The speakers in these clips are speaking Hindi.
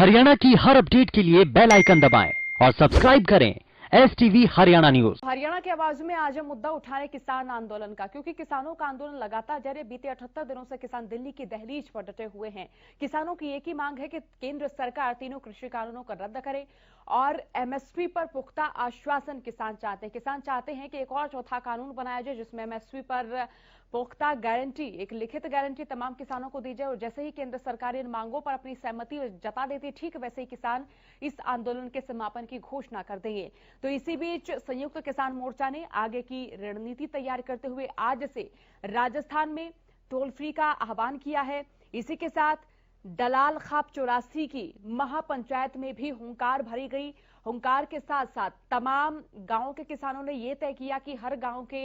हरियाणा की हर अपडेट के लिए बेल आइकन दबाएं और सब्सक्राइब करें STV हरियाणा न्यूज। हरियाणा की आवाज में आज हम मुद्दा उठा रहे किसान आंदोलन का, क्योंकि किसानों का आंदोलन लगातार जारी। बीते 78 दिनों से किसान दिल्ली की दहलीज पर डटे हुए हैं। किसानों की एक ही मांग है कि केंद्र सरकार तीनों कृषि कानूनों को रद्द करे और MSP पर पुख्ता आश्वासन किसान चाहते हैं। किसान चाहते हैं कि एक और चौथा कानून बनाया जाए जिसमें MSP पर पुख्ता गारंटी, एक लिखित गारंटी तमाम किसानों को दी जाए। और जैसे ही केंद्र सरकार इन मांगों पर अपनी सहमति जता देती, ठीक वैसे ही किसान इस आंदोलन के समापन की घोषणा कर देंगे। तो इसी बीच संयुक्त किसान मोर्चा ने आगे की रणनीति तैयार करते हुए आज से राजस्थान में टोल फ्री का आह्वान किया है। इसी के साथ दलाल खाप 84 की महापंचायत में भी हुंकार भरी गई। हुंकार के साथ साथ तमाम गांवों के किसानों ने यह तय किया कि हर गांव के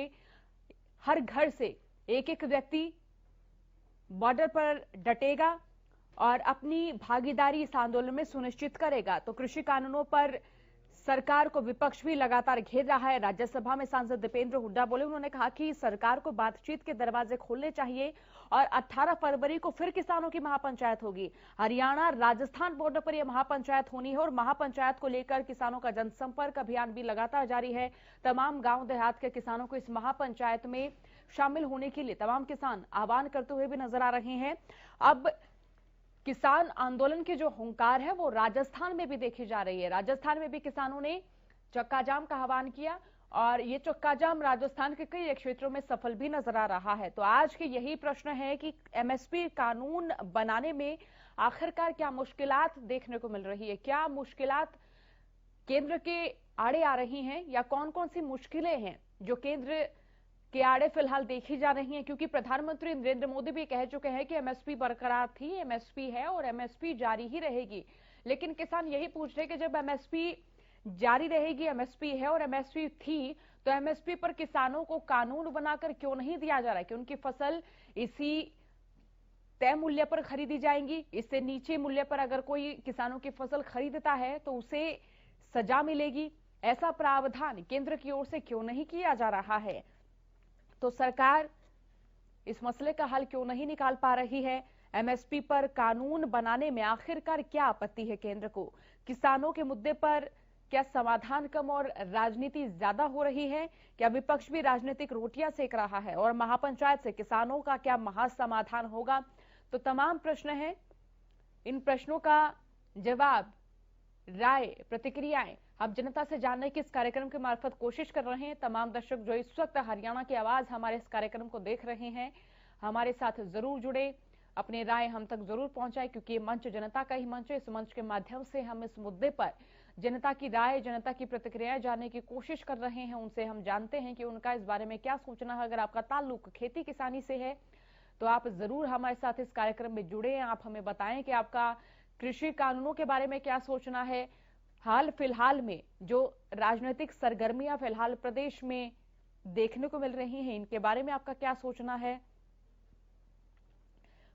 हर घर से एक एक व्यक्ति बॉर्डर पर डटेगा और अपनी भागीदारी इस आंदोलन में सुनिश्चित करेगा। तो कृषि कानूनों पर सरकार को विपक्ष भी लगातार घेर रहा है। राज्यसभा में सांसद दीपेंद्र हुड्डा बोले, उन्होंने कहा कि सरकार को बातचीत के दरवाजे खोलने चाहिए और 18 फरवरी को फिर किसानों की महापंचायत होगी। हरियाणा राजस्थान बॉर्डर पर यह महापंचायत होनी है और महापंचायत को लेकर किसानों का जनसंपर्क अभियान भी लगातार जारी है। तमाम गांव देहात के किसानों को इस महापंचायत में शामिल होने के लिए तमाम किसान आह्वान करते हुए भी नजर आ रहे हैं। अब किसान आंदोलन की जो हुंकार है वो राजस्थान में भी देखी जा रही है। राजस्थान में भी किसानों ने चक्का जाम का आह्वान किया और ये चक्का जाम राजस्थान के कई क्षेत्रों में सफल भी नजर आ रहा है। तो आज के यही प्रश्न है कि MSP कानून बनाने में आखिरकार क्या मुश्किलात देखने को मिल रही है, क्या मुश्किलात केंद्र के आड़े आ रही हैं या कौन कौन सी मुश्किलें हैं जो केंद्र के आड़े फिलहाल देखी जा रही हैं। क्योंकि प्रधानमंत्री नरेंद्र मोदी भी कह चुके हैं कि MSP बरकरार थी, MSP है और MSP जारी ही रहेगी। लेकिन किसान यही पूछ रहे कि जब MSP जारी रहेगी, MSP है और MSP थी, तो MSP पर किसानों को कानून बनाकर क्यों नहीं दिया जा रहा है कि उनकी फसल इसी तय मूल्य पर खरीदी जाएंगी। इससे नीचे मूल्य पर अगर कोई किसानों की फसल खरीदता है तो उसे सजा मिलेगी। ऐसा प्रावधान केंद्र की ओर से क्यों नहीं किया जा रहा है? तो सरकार इस मसले का हल क्यों नहीं निकाल पा रही है? MSP पर कानून बनाने में आखिरकार क्या आपत्ति है केंद्र को? किसानों के मुद्दे पर क्या समाधान कम और राजनीति ज्यादा हो रही है? क्या विपक्ष भी राजनीतिक रोटियां सेक रहा है? और महापंचायत से किसानों का क्या महासमाधान होगा? तो तमाम प्रश्न हैं। इन प्रश्नों का जवाब, राय, प्रतिक्रियाएं हम जनता से जानने की इस कार्यक्रम के मार्फत कोशिश कर रहे हैं। तमाम दर्शक जो इस वक्त हरियाणा की आवाज हमारे इस कार्यक्रम को देख रहे हैं, हमारे साथ जरूर जुड़े, अपनी राय हम तक जरूर पहुंचाए, क्योंकि ये मंच जनता का ही मंच है। इस मंच के माध्यम से हम इस मुद्दे पर जनता की राय, जनता की प्रतिक्रियाएं जानने की कोशिश कर रहे हैं। उनसे हम जानते हैं कि उनका इस बारे में क्या सोचना है। अगर आपका ताल्लुक खेती किसानी से है तो आप जरूर हमारे साथ इस कार्यक्रम में जुड़े। आप हमें बताएं कि आपका कृषि कानूनों के बारे में क्या सोचना है। हाल फिलहाल में जो राजनीतिक सरगर्मियां फिलहाल प्रदेश में देखने को मिल रही हैं, इनके बारे में आपका क्या सोचना है।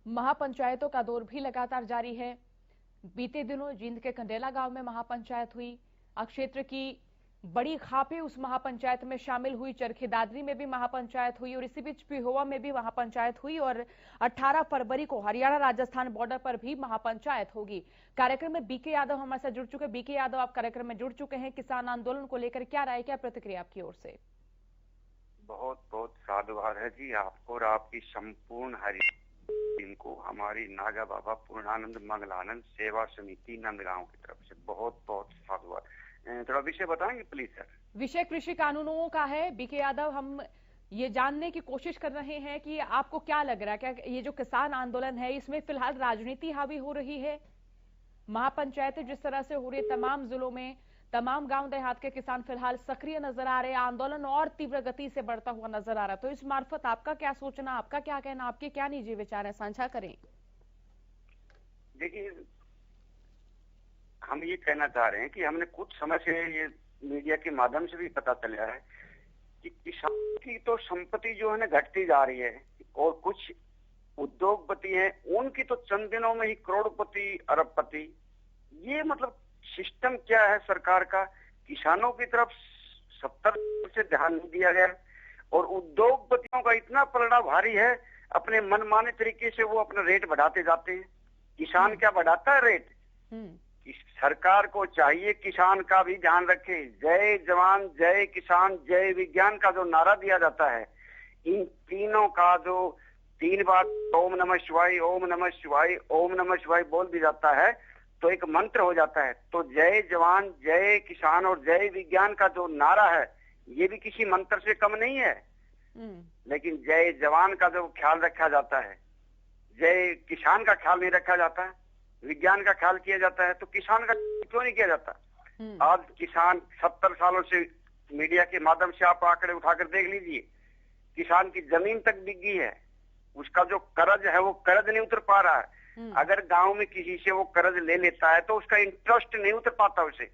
महापंचायतों का दौर भी लगातार जारी है। बीते दिनों जींद के कंडेला गांव में महापंचायत हुई। क्षेत्र की बड़ी खापे उस महापंचायत में शामिल हुई। चरखी दादरी में भी महापंचायत हुई और इसी बीच पिहोवा में भी महापंचायत हुई और 18 फरवरी को हरियाणा राजस्थान बॉर्डर पर भी महापंचायत होगी। कार्यक्रम में BK यादव हमारे साथ जुड़ चुके हैं। BK यादव, आप कार्यक्रम में जुड़ चुके हैं। किसान आंदोलन को लेकर क्या राय, क्या प्रतिक्रिया आपकी ओर से? बहुत बहुत साधुवाद है जी आपको और आपकी संपूर्ण हरियाणा को हमारी नागा बाबा पूर्णानंद मंगलानंद सेवा समिति नंदगांव की तरफ से बहुत बहुत साधुवाद। थोड़ा विषय बताएंगे प्लीज सर? विषय कृषि कानूनों का है। BK यादव, हम ये जानने की कोशिश कर रहे हैं कि आपको क्या लग रहा है, क्या ये जो किसान आंदोलन है इसमें फिलहाल राजनीति हावी हो रही है? महापंचायतें जिस तरह से हो रही है तमाम जिलों में, तमाम गांव देहात के किसान फिलहाल सक्रिय नजर आ रहे हैं। आंदोलन और तीव्र गति से बढ़ता हुआ नजर आ रहा है। तो इस मार्फत आपका क्या सोचना, आपका क्या कहना, आपके क्या निजी विचार है, साझा करें। देखिए, हम ये कहना चाह रहे हैं कि हमने कुछ समय से ये मीडिया के माध्यम से भी पता चला है कि किसान की तो संपत्ति जो है ना घटती जा रही है और कुछ उद्योगपति हैं उनकी तो चंद दिनों में ही करोड़पति अरबपति। ये मतलब सिस्टम क्या है सरकार का? किसानों की तरफ 70% से ध्यान नहीं दिया गया और उद्योगपतियों का इतना पलड़ा भारी है, अपने मनमाने तरीके से वो अपना रेट बढ़ाते जाते हैं। किसान क्या बढ़ाता है रेट? सरकार को चाहिए किसान का भी ध्यान रखे। जय जवान जय किसान जय विज्ञान का जो नारा दिया जाता है, इन तीनों का जो 3 बार ओम नमः शिवाय ओम नमः शिवाय ओम नमः शिवाय बोल दिया जाता है तो एक मंत्र हो जाता है। तो जय जवान जय किसान और जय विज्ञान का जो नारा है ये भी किसी मंत्र से कम नहीं है। लेकिन जय जवान का जो ख्याल रखा जाता है, जय किसान का ख्याल नहीं रखा जाता है, विज्ञान का ख्याल किया जाता है, तो किसान का क्यों नहीं किया जाता? आज किसान 70 सालों से मीडिया के माध्यम से आप आंकड़े उठाकर देख लीजिए, किसान की जमीन तक बिक गई है, उसका जो कर्ज है वो कर्ज नहीं उतर पा रहा है। अगर गांव में किसी से वो कर्ज ले लेता है तो उसका इंटरेस्ट नहीं उतर पाता उसे।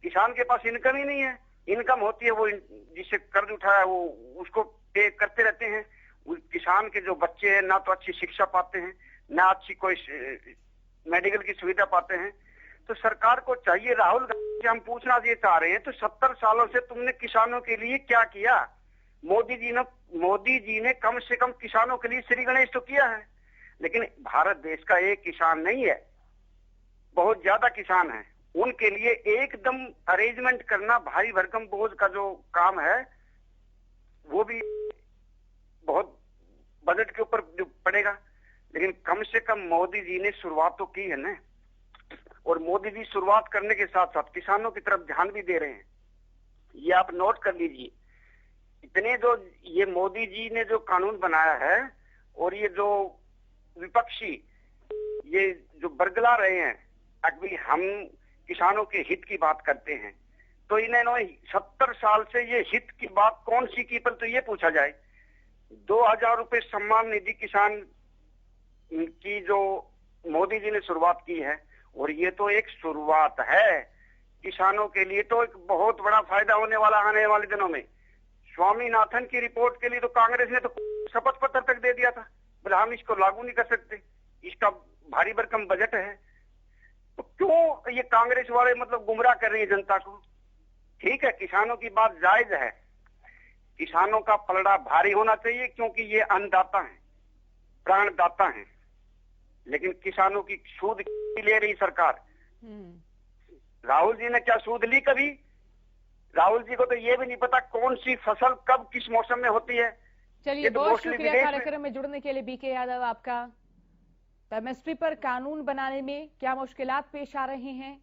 किसान के पास इनकम ही नहीं है, इनकम होती है वो जिससे कर्ज उठाया वो उसको पे करते रहते हैं। किसान के जो बच्चे हैं ना तो अच्छी शिक्षा पाते हैं, ना अच्छी कोई मेडिकल की सुविधा पाते हैं। तो सरकार को चाहिए, राहुल गांधी से हम पूछना ये चाह रहे हैं, तो 70 सालों से तुमने किसानों के लिए क्या किया? मोदी जी ने कम से कम किसानों के लिए श्री गणेश तो किया है, लेकिन भारत देश का एक किसान नहीं है, बहुत ज्यादा किसान है। उनके लिए एकदम अरेंजमेंट करना भारी भरकम बोझ का जो काम है वो भी बहुत बजट के ऊपर पड़ेगा। लेकिन कम से कम मोदी जी ने शुरुआत तो की है ना, और मोदी जी शुरुआत करने के साथ साथ किसानों की तरफ ध्यान भी दे रहे हैं। ये आप नोट कर लीजिए, इतने जो ये मोदी जी ने जो कानून बनाया है और ये जो विपक्षी ये जो बरगला रहे हैं, अभी हम किसानों के हित की बात करते हैं तो इन्होंने 70 साल से ये हित की बात कौन सी की? पर तो ये पूछा जाए 2000 रुपए सम्मान निधि किसान की जो मोदी जी ने शुरुआत की है, और ये तो एक शुरुआत है। किसानों के लिए तो एक बहुत बड़ा फायदा होने वाला आने वाले दिनों में। स्वामीनाथन की रिपोर्ट के लिए तो कांग्रेस ने तो शपथ पत्र तक दे दिया था, बोले हम इसको लागू नहीं कर सकते, इसका भारी भरकम बजट है। तो क्यों ये कांग्रेस वाले मतलब गुमराह कर रही है जनता को? ठीक है, किसानों की बात जायज है, किसानों का पलड़ा भारी होना चाहिए क्योंकि ये अन्नदाता है, प्राणदाता है। लेकिन किसानों की सूद ले रही सरकार। राहुल जी ने क्या सूद ली कभी? राहुल जी को तो ये भी नहीं पता कौन सी फसल कब किस मौसम में होती है। चलिए, बहुत शुक्रिया कार्यक्रम में जुड़ने के लिए बीके यादव आपका। एमएसपी पर कानून बनाने में क्या मुश्किलात पेश आ रही हैं,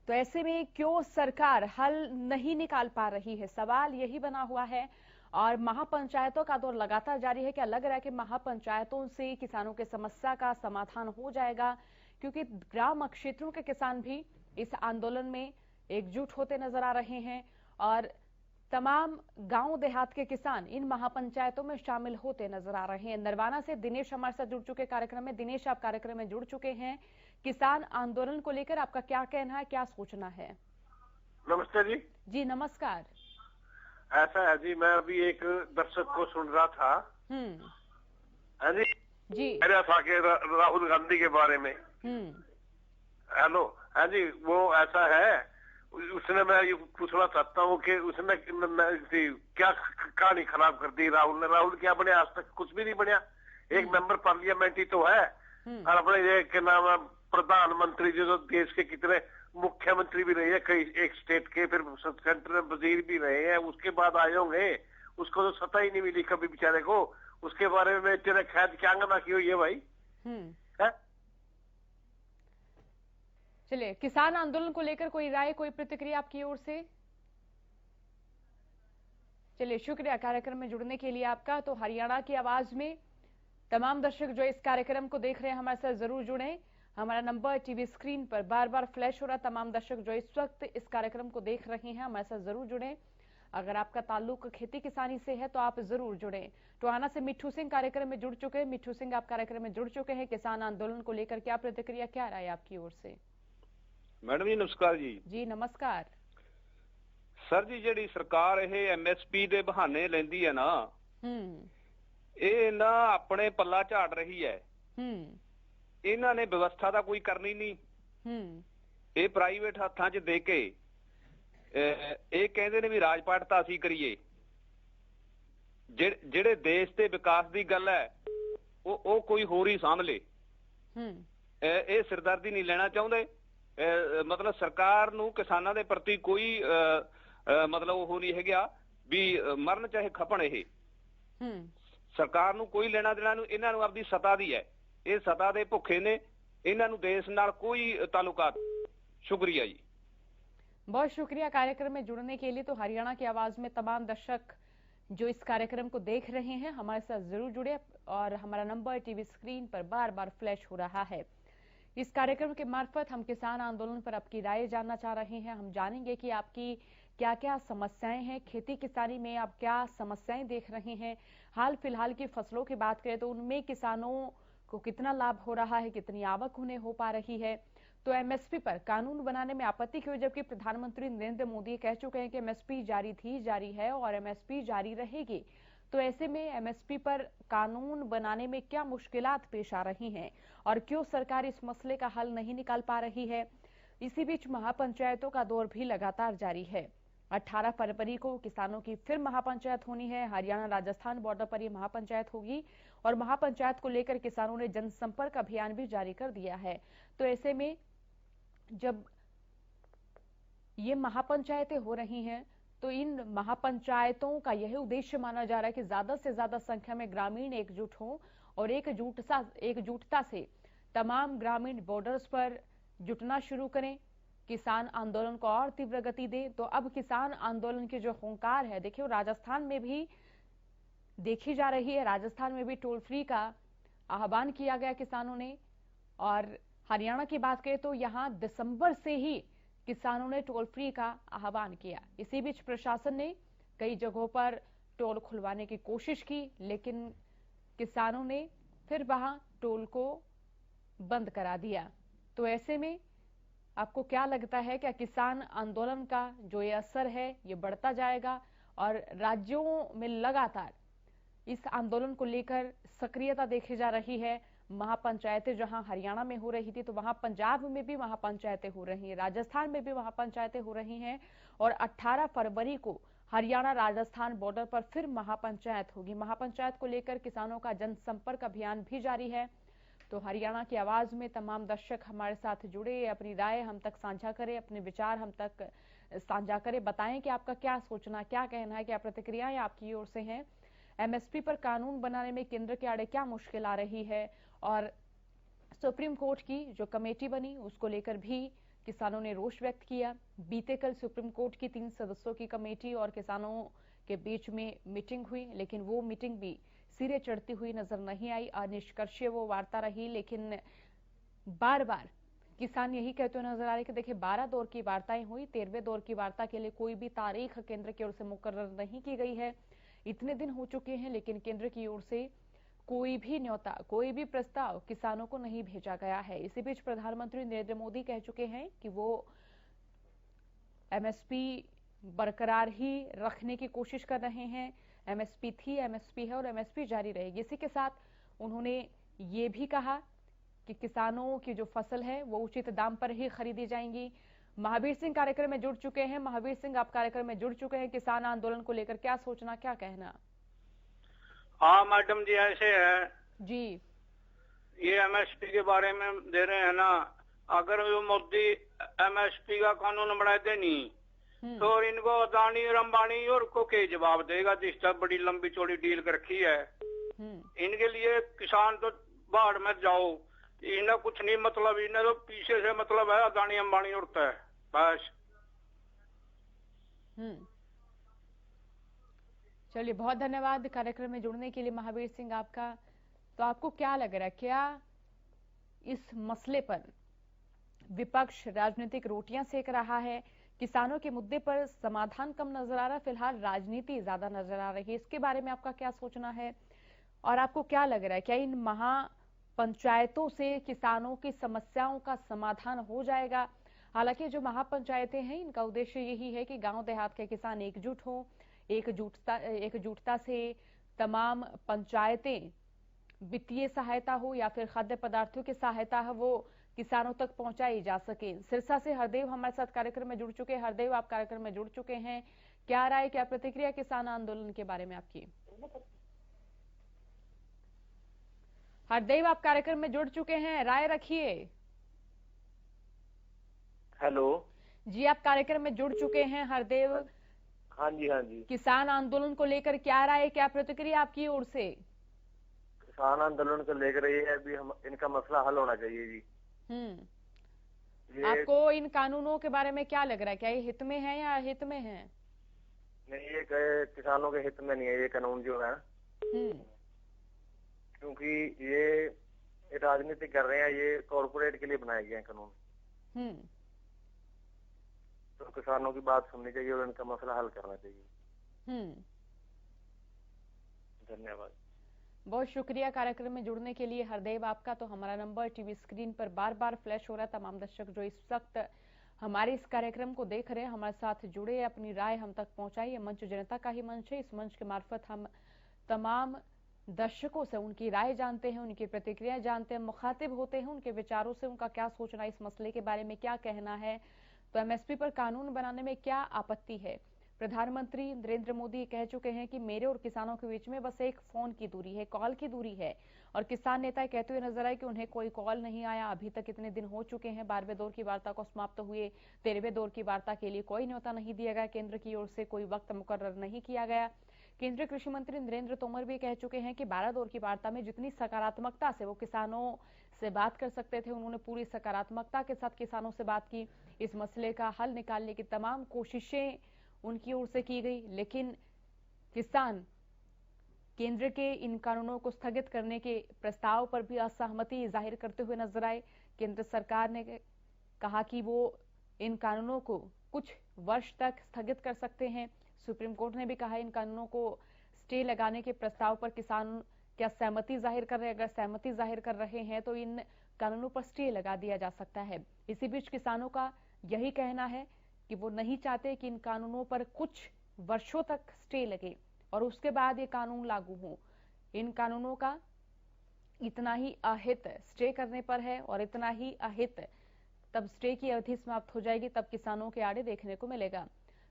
तो ऐसे में क्यों सरकार हल नहीं निकाल पा रही है, सवाल यही बना हुआ है। और महापंचायतों का दौर लगातार जारी है। क्या लग रहा है कि महापंचायतों से किसानों की समस्या का समाधान हो जाएगा? क्योंकि ग्राम क्षेत्रों के किसान भी इस आंदोलन में एकजुट होते नजर आ रहे हैं और तमाम गांव देहात के किसान इन महापंचायतों में शामिल होते नजर आ रहे हैं। नरवाना से दिनेश हमारे साथ जुड़ चुके कार्यक्रम में। दिनेश, आप कार्यक्रम में जुड़ चुके हैं, किसान आंदोलन को लेकर आपका क्या कहना है, क्या सोचना है? नमस्ते जी। जी नमस्कार। ऐसा है जी, मैं अभी एक दर्शक को सुन रहा था है जी कह रहा था कि राहुल गांधी के बारे में। हेलो, है जी, वो ऐसा है, उसने, मैं ये पूछना चाहता हूँ कि उसने क्या कहानी खराब कर दी राहुल ने? राहुल क्या बने? आज तक कुछ भी नहीं बनया। एक मेंबर पार्लियामेंट ही तो है, और अपने ये के नाम है प्रधानमंत्री, जो देश के कितने मुख्यमंत्री भी रहे हैं कई एक स्टेट के, फिर सेंटर में वजीर भी रहे हैं, उसके बाद आए होंगे, उसको तो सत्ता ही नहीं मिली कभी बेचारे को। उसके बारे में तेरे खैर क्या अंगना की हुई है भाई? चलिए, किसान आंदोलन को लेकर कोई राय, कोई प्रतिक्रिया आपकी ओर से? चलिए, शुक्रिया कार्यक्रम में जुड़ने के लिए आपका। तो हरियाणा की आवाज में तमाम दर्शक जो इस कार्यक्रम को देख रहे हैं हमारे साथ जरूर जुड़े। हमारा नंबर टीवी स्क्रीन पर बार बार फ्लैश हो रहा है। तमाम दर्शक जो इस वक्त इस कार्यक्रम को देख रहे हैं हमारे साथ जरूर जुड़े। अगर आपका ताल्लुक खेती किसानी से है तो आप जरूर जुड़े। टोहाना से मिट्ठू सिंह कार्यक्रम में जुड़ चुके हैं। मिट्ठू सिंह, आप कार्यक्रम में जुड़ चुके हैं। किसान आंदोलन को लेकर क्या प्रतिक्रिया, क्या राय आपकी ओर से? मैडम जी नमस्कार जी। जी नमस्कार सर जी, ਜਿਹੜੀ ਸਰਕਾਰ ਇਹ ਐਮਐਸਪੀ ਦੇ ਬਹਾਨੇ ਲੈਂਦੀ ਹੈ ਨਾ, ਇਹ ਨਾ ਆਪਣੇ ਪੱਲਾ ਝਾੜ ਰਹੀ ਹੈ। ਇਹਨਾਂ ਨੇ ਵਿਵਸਥਾ ਦਾ ਕੋਈ ਕਰਨੀ ਨਹੀਂ। ਇਹ ਪ੍ਰਾਈਵੇਟ ਹੱਥਾਂ 'ਚ ਦੇ ਕੇ ਇਹ ਕਹਿੰਦੇ ਨੇ ਵੀ ਰਾਜਪਾਟ ਤਾਂ ਅਸੀਂ ਕਰੀਏ। ਜਿਹੜੇ ਦੇਸ਼ ਤੇ ਵਿਕਾਸ ਦੀ ਗੱਲ ਹੈ ਉਹ ਕੋਈ ਹੋਰ ਹੀ ਸਾਂਭ ਲੇ। ਇਹ ਸਿਰਦਰਦੀ ਨਹੀਂ ਲੈਣਾ ਚਾਹੁੰਦੇ। ਮਤਲਬ ਸਰਕਾਰ ਨੂੰ ਕਿਸਾਨਾਂ ਦੇ ਪ੍ਰਤੀ ਕੋਈ ਮਤਲਬ ਉਹ ਨਹੀਂ ਹੈਗਾ ਵੀ ਮਰਨ ਚਾਹੇ ਖਪਣ। ਇਹ ਸਰਕਾਰ ਨੂੰ ਕੋਈ ਲੈਣਾ ਦੇਣਾ ਨੂੰ, ਇਹਨਾਂ ਨੂੰ ਆਪਦੀ ਸੱਤਾ ਦੀ ਹੈ, ਇਹ ਸੱਤਾ ਦੇ ਭੁੱਖੇ ਨੇ, ਇਹਨਾਂ ਨੂੰ देश ਨਾਲ कोई ताल्लुकात। शुक्रिया जी, बहुत शुक्रिया कार्यक्रम में जुड़ने के लिए। तो हरियाणा की आवाज में तमाम दर्शक जो इस कार्यक्रम को देख रहे हैं हमारे साथ जरूर जुड़े, और हमारा नंबर टीवी स्क्रीन पर बार बार फ्लैश हो रहा है। इस कार्यक्रम के मार्फत हम किसान आंदोलन पर आपकी राय जानना चाह रहे हैं। हम जानेंगे कि आपकी क्या क्या समस्याएं हैं, खेती किसानी में आप क्या समस्याएं देख रहे हैं। हाल फिलहाल की फसलों की बात करें तो उनमें किसानों को कितना लाभ हो रहा है, कितनी आवक उन्हें हो पा रही है। तो एमएसपी पर कानून बनाने में आपत्ति क्यों, जबकि प्रधानमंत्री नरेंद्र मोदी कह चुके हैं कि एमएसपी जारी थी, जारी है और एमएसपी जारी रहेगी। तो ऐसे में एमएसपी पर कानून बनाने में क्या मुश्किलात पेश आ रही हैं और क्यों सरकार इस मसले का हल नहीं निकाल पा रही है। इसी बीच महापंचायतों का दौर भी लगातार जारी है। 18 फरवरी को किसानों की फिर महापंचायत होनी है। हरियाणा राजस्थान बॉर्डर पर यह महापंचायत होगी और महापंचायत को लेकर किसानों ने जनसंपर्क अभियान भी जारी कर दिया है। तो ऐसे में जब ये महापंचायतें हो रही हैं तो इन महापंचायतों का यही उद्देश्य माना जा रहा है कि ज्यादा से ज्यादा संख्या में ग्रामीण एकजुट हों और एकजुटता से तमाम ग्रामीण बॉर्डर्स पर जुटना शुरू करें, किसान आंदोलन को और तीव्र गति दे। तो अब किसान आंदोलन की जो हुंकार है, देखिए राजस्थान में भी देखी जा रही है। राजस्थान में भी टोल फ्री का आह्वान किया गया किसानों ने, और हरियाणा की बात करें तो यहां दिसंबर से ही किसानों ने टोल फ्री का आह्वान किया। इसी बीच प्रशासन ने कई जगहों पर टोल खुलवाने की कोशिश की, लेकिन किसानों ने फिर वहां टोल को बंद करा दिया। तो ऐसे में आपको क्या लगता है, क्या किसान आंदोलन का जो ये असर है ये बढ़ता जाएगा और राज्यों में लगातार इस आंदोलन को लेकर सक्रियता देखी जा रही है। महापंचायतें जहां हरियाणा में हो रही थी तो वहां पंजाब में भी महापंचायतें हो रही हैं, राजस्थान में भी महापंचायतें हो रही हैं, और 18 फरवरी को हरियाणा राजस्थान बॉर्डर पर फिर महापंचायत होगी। महापंचायत को लेकर किसानों का जनसंपर्क अभियान भी जारी है। तो हरियाणा की आवाज में तमाम दर्शक हमारे साथ जुड़े, अपनी राय हम तक साझा करें, अपने विचार हम तक साझा करें, बताएं कि आपका क्या सोचना, क्या कहना है, क्या प्रतिक्रियाएं आपकी ओर से हैं। एमएसपी पर कानून बनाने में केंद्र के आड़े क्या मुश्किल आ रही है, और सुप्रीम कोर्ट की जो कमेटी बनी उसको लेकर भी किसानों ने रोष व्यक्त किया। बीते कल सुप्रीम कोर्ट की 3 सदस्यों की कमेटी और किसानों के बीच में मीटिंग हुई, लेकिन वो मीटिंग भी सिरे चढ़ती हुई नजर नहीं आई। अनिष्कर्षीय वो वार्ता रही, लेकिन बार बार किसान यही कहते हुए नजर आ रहे कि देखिए 12 दौर की वार्ताएं हुई, 13वें दौर की वार्ता के लिए कोई भी तारीख केंद्र की ओर से मुकर्रर नहीं की गई है। इतने दिन हो चुके हैं लेकिन केंद्र की ओर से कोई भी न्योता, कोई भी प्रस्ताव किसानों को नहीं भेजा गया है। इसी बीच प्रधानमंत्री नरेंद्र मोदी कह चुके हैं कि वो एमएसपी बरकरार ही रखने की कोशिश कर रहे हैं। एमएसपी थी, एमएसपी है और एमएसपी जारी रहेगी। इसी के साथ उन्होंने ये भी कहा कि किसानों की जो फसल है वो उचित दाम पर ही खरीदी जाएंगी। महावीर सिंह कार्यक्रम में जुड़ चुके हैं। महावीर सिंह, आप कार्यक्रम में जुड़ चुके हैं। किसान आंदोलन को लेकर क्या सोचना, क्या कहना? हाँ मैडम जी, ऐसे है जी, ये एमएसपी के बारे में दे रहे हैं ना। अगर वो मोदी एमएसपी का कानून बना दे नहीं तो इनको अदानी और अंबानी और को के जवाब देगा, जिस तरह बड़ी लंबी चौड़ी डील कर रखी है। इनके लिए किसान तो बाढ़ में जाओ, इन्हें कुछ नहीं मतलब, इन्हें तो पीछे से मतलब है अदानी अंबानी उड़ता है बस। चलिए, बहुत धन्यवाद कार्यक्रम में जुड़ने के लिए महावीर सिंह आपका। तो आपको क्या लग रहा है, क्या इस मसले पर विपक्ष राजनीतिक रोटियां सेक रहा है? किसानों के मुद्दे पर समाधान कम नजर आ रहा है, फिलहाल राजनीति ज्यादा नजर आ रही है। इसके बारे में आपका क्या सोचना है और आपको क्या लग रहा है, क्या इन महापंचायतों से किसानों की समस्याओं का समाधान हो जाएगा? हालांकि जो महापंचायतें हैं इनका उद्देश्य यही है कि गांव देहात के किसान एकजुट हों, एकजुटता से तमाम पंचायतें वित्तीय सहायता हो या फिर खाद्य पदार्थों की सहायता हो वो किसानों तक पहुंचाई जा सके। सिरसा से हरदेव हमारे साथ कार्यक्रम में जुड़ चुके हैं। हरदेव, आप कार्यक्रम में जुड़ चुके हैं, क्या राय, क्या प्रतिक्रिया किसान आंदोलन के बारे में आपकी? हरदेव, आप कार्यक्रम में जुड़ चुके हैं, राय रखिए। हेलो जी, आप कार्यक्रम में जुड़ चुके हैं हरदेव। हाँ जी, हाँ जी। किसान आंदोलन को लेकर क्या राय, क्या प्रतिक्रिया आपकी ओर से? किसान आंदोलन को लेकर ये अभी हम इनका मसला हल होना चाहिए जी। आपको इन कानूनों के बारे में क्या लग रहा है, क्या ये हित में है या अहित में है? नहीं, ये किसानों के हित में नहीं है ये कानून जो है, क्योंकि ये राजनीति कर रहे हैं, ये कॉर्पोरेट के लिए बनाए गए हैं कानून। तो किसानों की बात सुननी चाहिए और इनका मसला हल करना चाहिए। धन्यवाद। बहुत शुक्रिया कार्यक्रम में जुड़ने के लिए हरदेव आपका। तो हमारा नंबर टीवी स्क्रीन पर बार बार फ्लैश हो रहा है। तमाम दर्शक जो इस वक्त हमारे इस कार्यक्रम को देख रहे हैं, हमारे साथ जुड़े, अपनी राय हम तक पहुंचाइए। मंच जनता का ही मंच है। इस मंच के मार्फत हम तमाम दर्शकों से उनकी राय जानते हैं, उनकी प्रतिक्रिया जानते हैं, मुखातिब होते हैं, उनके विचारों से उनका क्या सोचना, इस मसले के बारे में क्या कहना है, तो एमएसपी पर कानून बनाने में क्या आपत्ति है। प्रधानमंत्री नरेंद्र मोदी कह चुके हैं कि मेरे और किसानों के बीच में बस एक फोन की दूरी है, कॉल की दूरी है, और किसान नेता कहते हुए नजर आए कि उन्हें कोई कॉल नहीं आया। अभी तक इतने दिन हो चुके हैं 12वें दौर की वार्ता को समाप्त हुए, 13वें दौर की वार्ता के लिए कोई न्योता नहीं दिया गया, केंद्र की ओर से कोई वक्त मुकर्रर नहीं किया गया। केंद्रीय कृषि मंत्री नरेंद्र तोमर भी कह चुके हैं कि 12 दौर की वार्ता में जितनी सकारात्मकता से वो किसानों से बात कर सकते थे, उन्होंने पूरी सकारात्मकता के साथ किसानों से बात की। इस मसले का हल निकालने की तमाम कोशिशें उनकी ओर से की गई, लेकिन किसान केंद्र के इन कानूनों को स्थगित करने के प्रस्ताव पर भी असहमति जाहिर करते हुए नजर आए। केंद्र सरकार ने कहा कि वो इन कानूनों को कुछ वर्ष तक स्थगित कर सकते हैं। सुप्रीम कोर्ट ने भी कहा इन कानूनों को स्टे लगाने के प्रस्ताव पर किसान क्या सहमति जाहिर कर रहे हैं। अगर सहमति जाहिर कर रहे हैं तो इन कानूनों पर स्टे लगा दिया जा सकता है। इसी बीच किसानों का यही कहना है कि वो नहीं चाहते कि इन कानूनों पर कुछ वर्षों तक स्टे लगे और उसके बाद ये कानून लागू हो। इन कानूनों का इतना ही अहित स्टे करने पर है और इतना ही अहित तब स्टे की अवधि समाप्त हो जाएगी, तब किसानों के आड़े देखने को मिलेगा।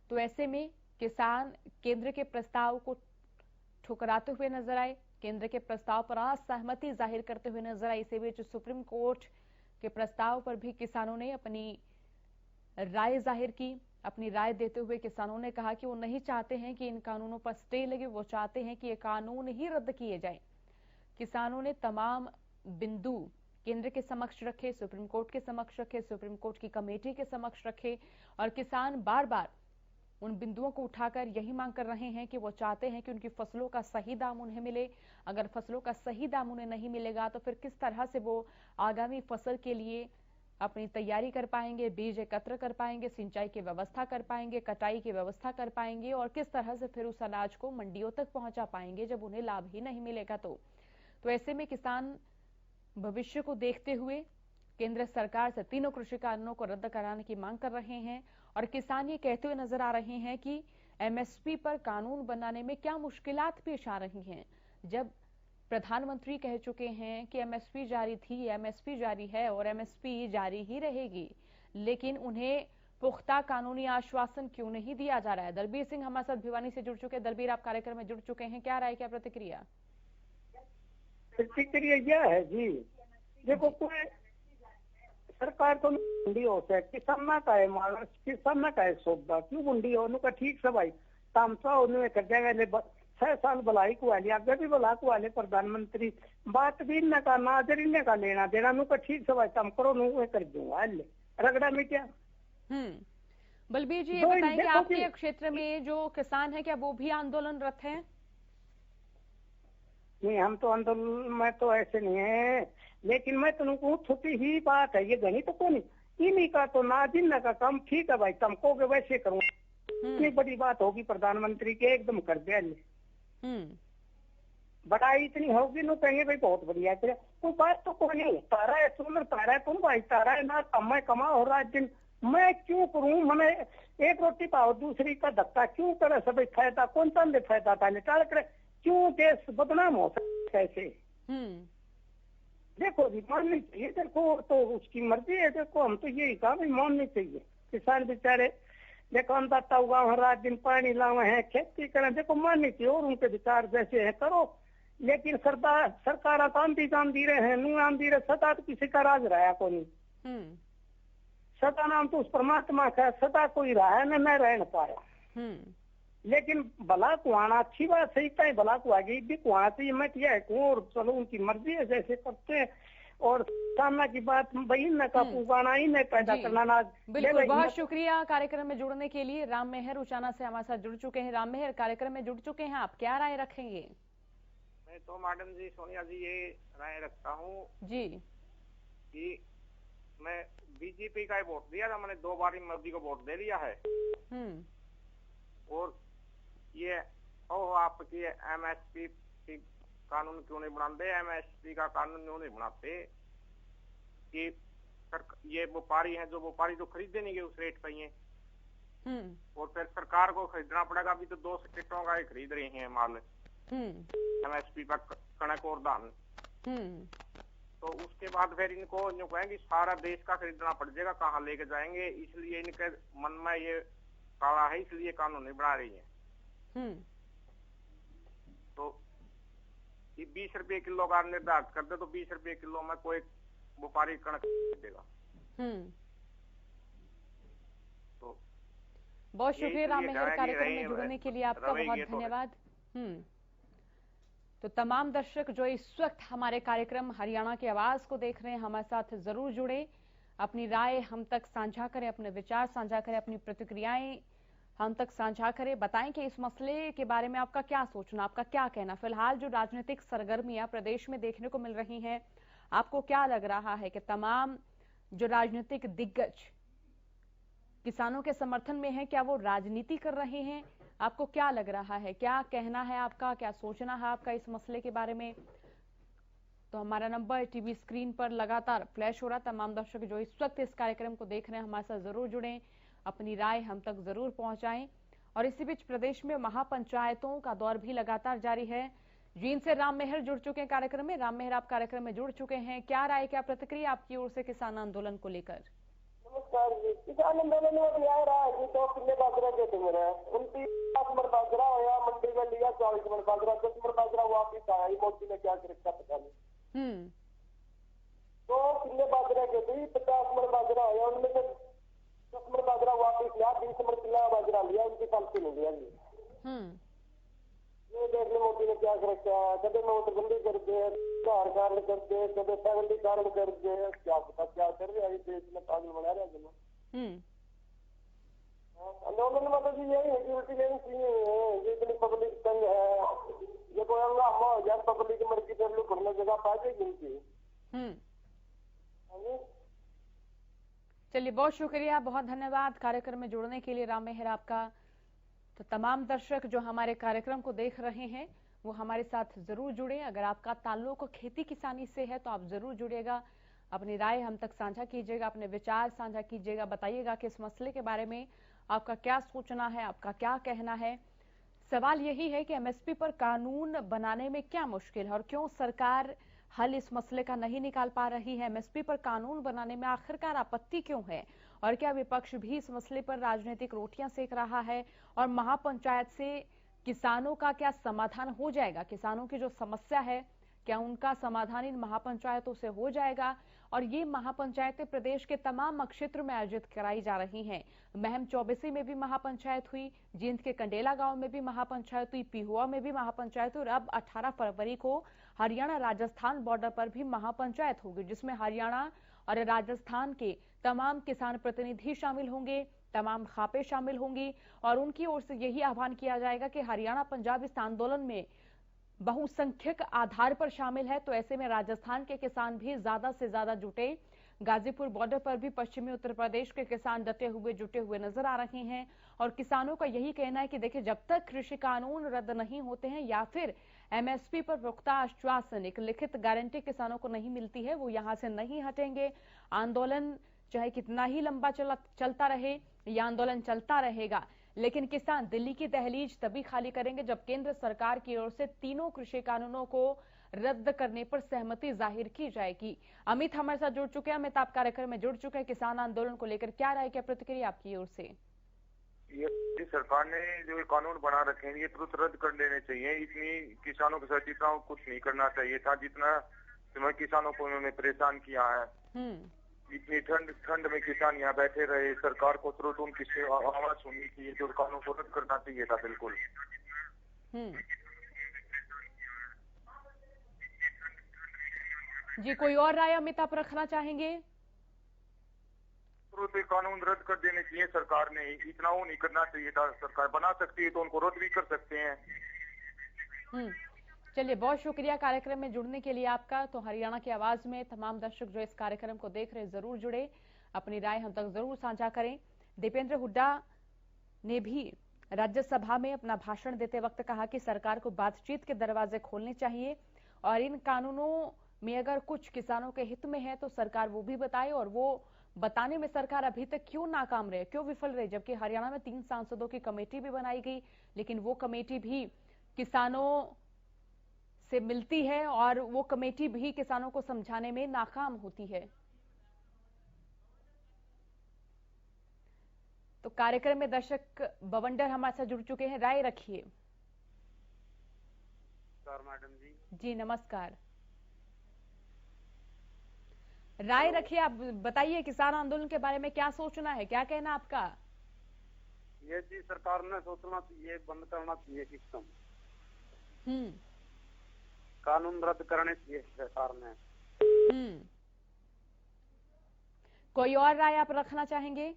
तो ऐसे में किसान केंद्र के प्रस्ताव को ठुकराते हुए नजर आए, केंद्र के प्रस्ताव पर असहमति जाहिर करते हुए नजर आए। इसी बीच सुप्रीम कोर्ट के प्रस्ताव पर भी किसानों ने अपनी राय जाहिर की। अपनी राय देते हुए किसानों ने कहा कि वो नहीं चाहते हैं कि इन कानूनों पर स्टे लगे, वो चाहते हैं कि ये कानून ही रद्द किए जाएं। किसानों ने तमाम बिंदु केंद्र के समक्ष रखे, सुप्रीम कोर्ट के समक्ष रखे, सुप्रीम कोर्ट की कमेटी के समक्ष रखे, और किसान बार बार उन बिंदुओं को उठाकर यही मांग कर रहे हैं कि वो चाहते हैं कि उनकी फसलों का सही दाम उन्हें मिले। अगर फसलों का सही दाम उन्हें नहीं मिलेगा तो फिर किस तरह से वो आगामी फसल के लिए अपनी तैयारी कर पाएंगे, बीज एकत्र कर पाएंगे, सिंचाई की व्यवस्था कर पाएंगे, कटाई की व्यवस्था कर पाएंगे, और किस तरह से फिर उस अनाज को मंडियों तक पहुंचा पाएंगे जब उन्हें लाभ ही नहीं मिलेगा। तो ऐसे में किसान भविष्य को देखते हुए केंद्र सरकार से तीनों कृषि कानूनों को रद्द कराने की मांग कर रहे हैं, और किसान ये कहते हुए नजर आ रहे हैं कि एमएसपी पर कानून बनाने में क्या मुश्किलात पेश आ रही हैं, जब प्रधानमंत्री कह चुके हैं कि एमएसपी जारी थी, एमएसपी जारी है और एमएसपी जारी ही रहेगी, लेकिन उन्हें पुख्ता कानूनी आश्वासन क्यों नहीं दिया जा रहा है। दलबीर सिंह हमारे साथ भिवानी से जुड़ चुके हैं। दलबीर, आप कार्यक्रम में जुड़ चुके हैं, क्या राय, क्या प्रतिक्रिया? प्रतिक्रिया यह है जी, देखो कोई सरकार तो बंडी हो सकती, किसान का है मानस, किसान का है सौदा, क्यों बंडी हो? उनका ठीक से भाई तामसा उन्होंने कर जाएगा 6 साल भलाई को वाले, आगे भी भला को वाले प्रधानमंत्री बात भी इन्हें का नाजर, इन्हें का लेना देना, उनका ठीक से भाई तम करो नु कर दूंगा रगड़ा में क्या। बलबीर जी, ये बताएंगे आपके क्षेत्र में जो किसान है क्या वो भी आंदोलनरत हैं? नहीं, हम तो आंदोलन में तो ऐसे नहीं है, लेकिन मैं तुमको छोटी ही बात है, ये गणी तो कौन इन्हीं का तो ना जिन का काम ठीक है भाई, तुमको के वैसे करूँ, इतनी बड़ी बात होगी प्रधानमंत्री के एकदम कर दिया। बड़ाई इतनी होगी नो कहेंगे भाई बहुत बढ़िया है, कोई बात तो कोई नहीं। तारा है तुम, तारा है तुम भाई, तारा है ना कम कमा हो रहा है दिन, मैं क्यों करूँ? मैंने एक रोटी पाओ दूसरी का धक्का क्यों करे? सब फायदा कौन सा फायदा था निकाल करे, क्यों देश बदनाम हो सकता कैसे? देखो जी माननी चाहिए, देखो तो उसकी मर्जी है, देखो हम तो यही कहा भाई माननी चाहिए। किसान बेचारे देखो अन्नदाता हुआ रात दिन पानी लावे हैं, खेती करें, देखो माननी चाहिए, और उनके विचार जैसे है करो, लेकिन सरकार आंधी जान दी रहे हैं, नू आंधी रहे, सदा तो किसी का राज रहा को नहीं। सता नाम तो उस परमात्मा का, सता कोई रहा है मैं रह न पाया। लेकिन भला को आना अच्छी बात सही है, भला को आगे भी को आना चाहिए, मैं क्या है और चलो उनकी मर्जी है जैसे करते हैं। और सामना की बात बहन न का उगाना ही नहीं पैदा करना ना। बिल्कुल, बहुत शुक्रिया कार्यक्रम में जुड़ने के लिए। राम मेहर उचाना से हमारे साथ जुड़ चुके हैं। राम मेहर, कार्यक्रम में जुड़ चुके हैं, आप क्या राय रखेंगे? मैं तो मैडम जी, सोनिया जी, ये राय रखता हूँ जी कि मैं बीजेपी का ही वोट दिया था, मैंने 2 बार मोदी को वोट दे दिया है। और ये आपकी एमएसपी कानून क्यों नहीं बनाते, एमएसपी का कानून क्यों नहीं बनाते कि ये व्यापारी हैं, जो व्यापारी तो खरीदे नहीं गए उस रेट पे ही और फिर सरकार को खरीदना पड़ेगा। अभी तो 2 सेक्टरों का ही खरीद रही हैं माल एमएसपी पर, कणक और धान। तो उसके बाद फिर इनको जो कहेंगे सारा देश का खरीदना पड़ जाएगा, कहाँ लेके जाएंगे। इसलिए इनके मन में ये काला है, इसलिए कानून नहीं बना रही है। तो ये 20 रुपए किलो का निर्धारित कर दे तो 20 रुपए किलो में कोई व्यापारी कणक देगा। तो बहुत शुक्रिया राम मेहर, कार्यक्रम में जुड़ने के लिए आपका बहुत धन्यवाद। तो तमाम दर्शक जो इस वक्त हमारे कार्यक्रम हरियाणा की आवाज को देख रहे हैं, हमारे साथ जरूर जुड़े, अपनी राय हम तक साझा करें, अपने विचार साझा करें, अपनी प्रतिक्रियाएं हम तक साझा करें, बताएं कि इस मसले के बारे में आपका क्या सोचना, आपका क्या कहना। फिलहाल जो राजनीतिक सरगर्मियां प्रदेश में देखने को मिल रही हैं, आपको क्या लग रहा है कि तमाम जो राजनीतिक दिग्गज किसानों के समर्थन में हैं, क्या वो राजनीति कर रहे हैं? आपको क्या लग रहा है, क्या कहना है आपका, क्या सोचना है आपका इस मसले के बारे में? तो हमारा नंबर टीवी स्क्रीन पर लगातार फ्लैश हो रहा। तमाम दर्शक जो इस वक्त इस कार्यक्रम को देख रहे हैं, हमारे साथ जरूर जुड़ें, अपनी राय हम तक जरूर पहुंचाएं। और इसी बीच प्रदेश में महापंचायतों का दौर भी लगातार जारी है। जींद से राम मेहर जुड़ चुके हैं कार्यक्रम में। राम मेहर, आप कार्यक्रम में जुड़ चुके हैं, क्या राय, क्या प्रतिक्रिया आपकी ओर से किसान आंदोलन को लेकर? नमस्कार जी, किसान आंदोलन में यह रहा है कि 2 किले बाजरा देते मेरे 29 मन बाजरा होया, मंडी में लिया 40 मन बाजरा, 10 मन बाजरा वापिस आया। मोदी ने क्या कर रखा पता नहीं। 2 किले बाजरा के दी 50 मन बाजरा होया, उनमें से 10 मन बाजरा वापिस लिया, 20 मन किला बाजरा लिया, उनकी पालती नहीं लिया जी। ये देख लो मोदी ने क्या कर रखा है, कभी नोटबंदी कर दे, आधार कार्ड कर दे, कभी फैमिली कार्ड कर दे, क्या पता क्या कर रहे हैं देश में, पागल बना रहे हैं। आंदोलन में तो जी यही है कि उल्टी यही चीजें हैं, जितनी पब्लिक तंग है, ये कोई हंगामा हो जाए, पब्लिक मर्जी कर लो, घूमने जगह पा जाएगी इनकी। चलिए, बहुत शुक्रिया, बहुत धन्यवाद कार्यक्रम में जुड़ने के लिए राम मेहर आपका। तो तमाम दर्शक जो हमारे कार्यक्रम को देख रहे हैं वो हमारे साथ जरूर जुड़े। अगर आपका ताल्लुक खेती किसानी से है तो आप जरूर जुड़िएगा, अपनी राय हम तक साझा कीजिएगा, अपने विचार साझा कीजिएगा, बताइएगा कि इस मसले के बारे में आपका क्या सोचना है, आपका क्या कहना है। सवाल यही है कि एमएसपी पर कानून बनाने में क्या मुश्किल है और क्यों सरकार हल इस मसले का नहीं निकाल पा रही है? एमएसपी पर कानून बनाने में आखिरकार आपत्ति क्यों है? और क्या विपक्ष भी इस मसले पर राजनीतिक रोटियां सेक रहा है? और महापंचायत से किसानों का क्या समाधान हो जाएगा? किसानों की जो समस्या है, क्या उनका समाधान इन महापंचायतों से हो जाएगा? और ये महापंचायतें प्रदेश के तमाम क्षेत्र में आयोजित कराई जा रही हैं। महम चौबेसी में भी महापंचायत हुई, जींद के कंडेला गांव में भी महापंचायत हुई, पिहुआ में भी महापंचायत हुई और अब 18 फरवरी को हरियाणा राजस्थान बॉर्डर पर भी महापंचायत होगी, जिसमें हरियाणा और राजस्थान के तमाम किसान प्रतिनिधि शामिल होंगे, तमाम खापे शामिल होंगी और उनकी ओर से यही आह्वान किया जाएगा कि हरियाणा पंजाब इस आंदोलन में बहुसंख्यक आधार पर शामिल है। तो ऐसे में राजस्थान के किसान भी ज्यादा से ज्यादा जुटे। गाजीपुर बॉर्डर पर भी पश्चिमी उत्तर प्रदेश के किसान डटे हुए जुटे हुए नजर आ रहे हैं और किसानों का यही कहना है कि देखिए, जब तक कृषि कानून रद्द नहीं होते हैं या फिर एमएसपी पर पुख्ता आश्वासन, एक लिखित गारंटी किसानों को नहीं मिलती है, वो यहां से नहीं हटेंगे। आंदोलन चाहे कितना ही लंबा चलता रहे, यह आंदोलन चलता रहेगा, लेकिन किसान दिल्ली की दहलीज तभी खाली करेंगे जब केंद्र सरकार की ओर से तीनों कृषि कानूनों को रद्द करने पर सहमति जाहिर की जाएगी। अमित हमारे साथ जुड़ चुके हैं। अमित, आप कार्यक्रम में जुड़ चुके हैं। किसान आंदोलन को लेकर क्या राय, क्या प्रतिक्रिया आपकी ओर से? ये सरकार ने जो कानून बना रखे हैं ये तुरंत रद्द कर लेने चाहिए। इतनी किसानों के साथ इतना कुछ नहीं करना चाहिए था जितना समय किसानों को उन्होंने परेशान किया है। इतनी ठंड में किसान यहाँ बैठे रहे, सरकार को तुरंत उनकी आवाज सुननी चाहिए, जो कानून को रद्द करना चाहिए था बिल्कुल। जी, कोई और राय अमित आप रखना चाहेंगे? तुरंत कानून रद्द कर देने चाहिए सरकार ने, इतना वो नहीं करना चाहिए था। सरकार बना सकती है तो उनको रद्द भी कर सकते हैं। चलिए, बहुत शुक्रिया कार्यक्रम में जुड़ने के लिए आपका। तो हरियाणा की आवाज में तमाम दर्शक जो इस कार्यक्रम को देख रहे जरूर जुड़े, अपनी राय हम तक जरूर साझा करें। दीपेंद्र हुड्डा ने भी राज्यसभा में अपना भाषण देते वक्त कहा कि सरकार को बातचीत के दरवाजे खोलने चाहिए और इन कानूनों में अगर कुछ किसानों के हित में है तो सरकार वो भी बताए, और वो बताने में सरकार अभी तक क्यों नाकाम रहे, क्यों विफल रहे। जबकि हरियाणा में 3 सांसदों की कमेटी भी बनाई गई, लेकिन वो कमेटी भी किसानों से मिलती है और वो कमेटी भी किसानों को समझाने में नाकाम होती है। तो कार्यक्रम में दर्शक बवंडर हमारे साथ जुड़ चुके हैं, राय रखिए। मैडम जी नमस्कार, राय रखिए, आप बताइए किसान आंदोलन के बारे में क्या सोचना है, क्या कहना आपका? ये जी सरकार ने सोचना चाहिए, बंद करना चाहिए सिस्टम, कानून रद्द करने चाहिए सरकार ने। कोई और राय आप रखना चाहेंगे?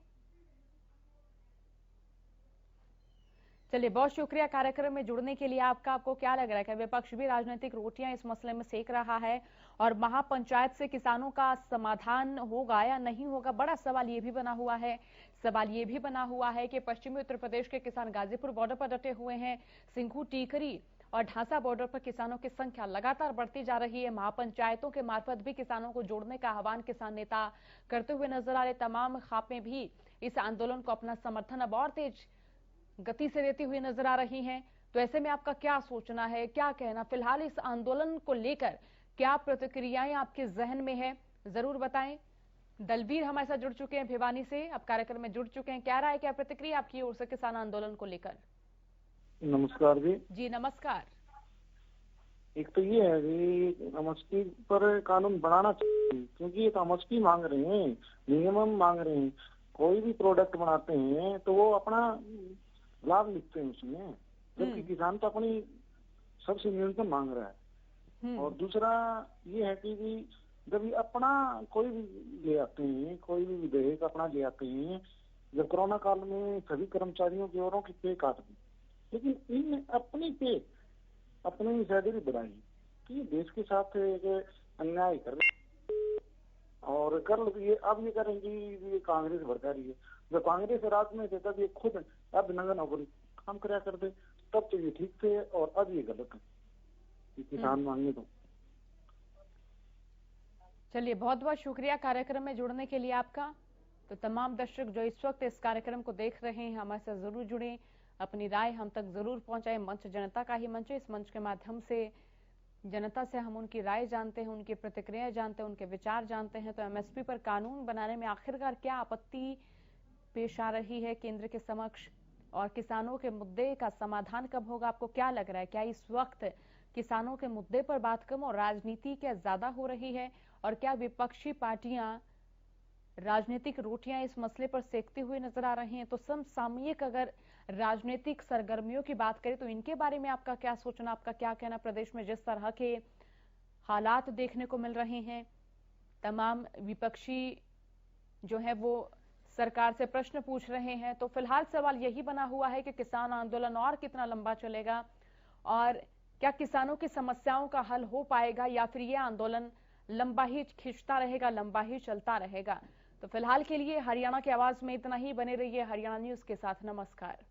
चलिए, बहुत शुक्रिया कार्यक्रम में जुड़ने के लिए आपका। आपको क्या लग रहा है कि विपक्ष भी राजनीतिक रोटियां इस मसले में सेक रहा है और महापंचायत से किसानों का समाधान होगा या नहीं होगा? बड़ा सवाल ये भी बना हुआ है। सवाल ये भी बना हुआ है कि पश्चिमी उत्तर प्रदेश के किसान गाजीपुर बॉर्डर पर डटे हुए हैं। सिंघू, टीकरी और ढांसा बॉर्डर पर किसानों की संख्या लगातार बढ़ती जा रही है। महापंचायतों के मार्फत भी किसानों को जोड़ने का आह्वान किसान नेता करते हुए नजर आ रहे। तमाम खापें भी इस आंदोलन को अपना समर्थन अब और तेज गति से देती हुई नजर आ रही हैं। तो ऐसे में आपका क्या सोचना है, क्या कहना फिलहाल इस आंदोलन को लेकर, क्या प्रतिक्रियाएं आपके जहन में है, जरूर बताएं। दलबीर हमारे साथ जुड़ चुके हैं भिवानी से, अब कार्यक्रम में जुड़ चुके हैं। क्या राय, क्या प्रतिक्रिया आपकी ओर से किसान आंदोलन को लेकर? नमस्कार जी। जी नमस्कार। एक तो ये है कि एमएसपी पर कानून बनाना चाहिए, क्योंकि ये तो एमएसपी मांग रहे हैं, मिनिमम मांग रहे हैं। कोई भी प्रोडक्ट बनाते हैं तो वो अपना लाभ लिखते हैं उसमें, जबकि किसान तो अपनी सबसे न्यूनतम मांग रहा है। और दूसरा ये है कि जब ये अपना कोई भी ले आते हैं, कोई भी विधेयक अपना ले आते हैं, जब कोरोना काल में सभी कर्मचारियों की औरों की पे काट दी, लेकिन इन अपनी पे अपनी सैलरी बढ़ाई, तो ये देश के साथ एक अन्याय कर रहे और कर ये अब ये करेंगी, ये कांग्रेस भड़का रही है। जब कांग्रेस राज में थे तब ये खुद अभिनंदन होकर काम कराया करते, तब तो ये ठीक थे और अब ये गलत है, किसान मांगे तो। चलिए, बहुत बहुत शुक्रिया कार्यक्रम में जुड़ने के लिए आपका। तो तमाम दर्शक जो इस वक्त इस कार्यक्रम को देख रहे हैं, हमारे साथ जरूर जुड़े, अपनी राय हम तक जरूर पहुंचाएं। मंच जनता का ही मंच है, इस मंच के माध्यम से जनता से हम उनकी राय जानते हैं, उनकी प्रतिक्रिया जानते हैं, उनके विचार जानते हैं। तो एमएसपी पर कानून बनाने में आखिरकार क्या आपत्ति पेश आ रही है केंद्र के समक्ष, और किसानों के मुद्दे का समाधान कब होगा? आपको क्या लग रहा है, क्या इस वक्त किसानों के मुद्दे पर बात कम और राजनीति क्या ज्यादा हो रही है? और क्या विपक्षी पार्टियां राजनीतिक रोटियां इस मसले पर सेकती हुई नजर आ रही हैं? तो समसामयिक अगर राजनीतिक सरगर्मियों की बात करें तो इनके बारे में आपका क्या सोचना, आपका क्या कहना? प्रदेश में जिस तरह के हालात देखने को मिल रहे हैं, तमाम विपक्षी जो है वो सरकार से प्रश्न पूछ रहे हैं, तो फिलहाल सवाल यही बना हुआ है कि किसान आंदोलन और कितना लंबा चलेगा और क्या किसानों की समस्याओं का हल हो पाएगा, या फिर ये आंदोलन लंबा ही खिंचता रहेगा, लंबा ही चलता रहेगा? तो फिलहाल के लिए हरियाणा की आवाज में इतना ही। बने रहिए हरियाणा न्यूज के साथ। नमस्कार।